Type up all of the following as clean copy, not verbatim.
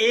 A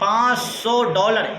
$500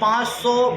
500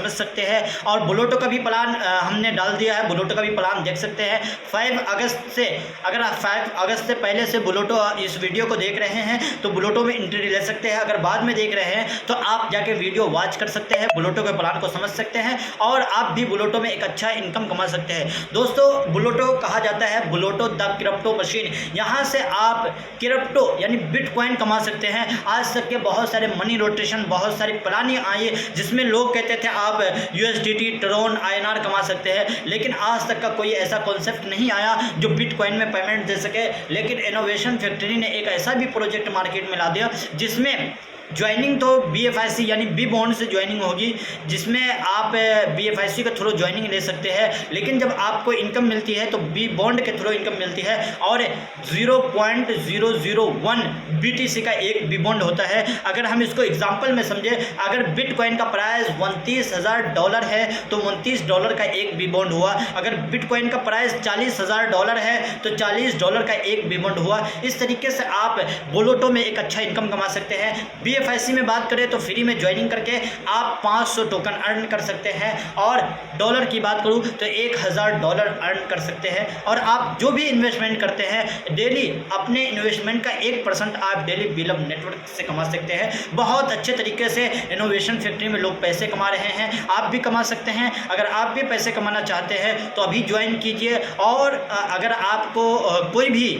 समझ सकते हैं। और बुलोटो का भी प्लान हमने डाल दिया है, बुलोटो का भी प्लान देख सकते हैं 5 अगस्त से। अगर आप 5 अगस्त से पहले से बुलोटो इस वीडियो को देख रहे हैं तो बुलोटो में एंट्री ले सकते हैं। अगर बाद में देख रहे हैं तो आप जाके वीडियो वॉच कर सकते हैं, बुलोटो के प्लान को समझ सकते हैं और आप भी बुलोटो में एक अच्छा इनकम कमा सकते हैं। दोस्तों बुलोटो कहा जाता है बुलोटो द क्रिप्टो मशीन। यहाँ से आप क्रिप्टो यानी बिटकॉइन कमा सकते हैं। आज तक के बहुत सारे मनी रोटेशन, बहुत सारी प्लान आई जिसमें लोग कहते थे आप USDT, ट्रोन, INR कमा सकते हैं, लेकिन आज तक का कोई ऐसा कॉन्सेप्ट नहीं आया जो बिटकॉइन में पेमेंट दे सके। लेकिन इनोवेशन फैक्ट्री ने एक ऐसा भी प्रोजेक्ट मार्केट में ला दिया जिसमें ज्वाइनिंग तो BFIC यानी बी बॉन्ड से ज्वाइनिंग होगी, जिसमें आप BFIC के थ्रू ज्वाइनिंग ले सकते हैं। लेकिन जब आपको इनकम मिलती है तो बी बॉन्ड के थ्रू इनकम मिलती है और 0.001 BTC का एक बी बॉन्ड होता है। अगर हम इसको एग्जांपल में समझे, अगर बिटकॉइन का प्राइस $29,000 है तो $29 का एक बी बॉन्ड हुआ। अगर बिटकॉइन का प्राइस $40,000 है तो $40 का एक बी बॉन्ड हुआ। इस तरीके से आप बुलोटो में एक अच्छा इनकम कमा सकते हैं। BFIC में बात करें तो फ्री में ज्वाइनिंग करके आप 500 टोकन अर्न कर सकते हैं और डॉलर की बात करूं तो $1,000 अर्न कर सकते हैं। और आप जो भी इन्वेस्टमेंट करते हैं डेली, अपने इन्वेस्टमेंट का 1% आप डेली बिलम नेटवर्क से कमा सकते हैं। बहुत अच्छे तरीके से इनोवेशन फैक्ट्री में लोग पैसे कमा रहे हैं, आप भी कमा सकते हैं। अगर आप भी पैसे कमाना चाहते हैं तो अभी ज्वाइन कीजिए। और अगर आपको कोई भी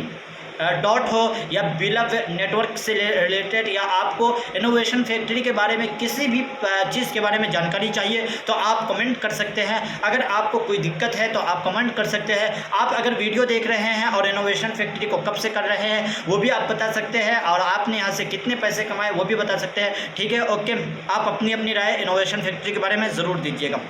डॉट हो या बिलव नेटवर्क से रिलेटेड या आपको इनोवेशन फैक्ट्री के बारे में किसी भी चीज़ के बारे में जानकारी चाहिए तो आप कमेंट कर सकते हैं। अगर आपको कोई दिक्कत है तो आप कमेंट कर सकते हैं। आप अगर वीडियो देख रहे हैं और इनोवेशन फैक्ट्री को कब से कर रहे हैं वो भी आप बता सकते हैं और आपने यहाँ से कितने पैसे कमाए वो भी बता सकते हैं। ठीक है, ओके। आप अपनी अपनी राय इनोवेशन फैक्ट्री के बारे में ज़रूर दीजिएगा।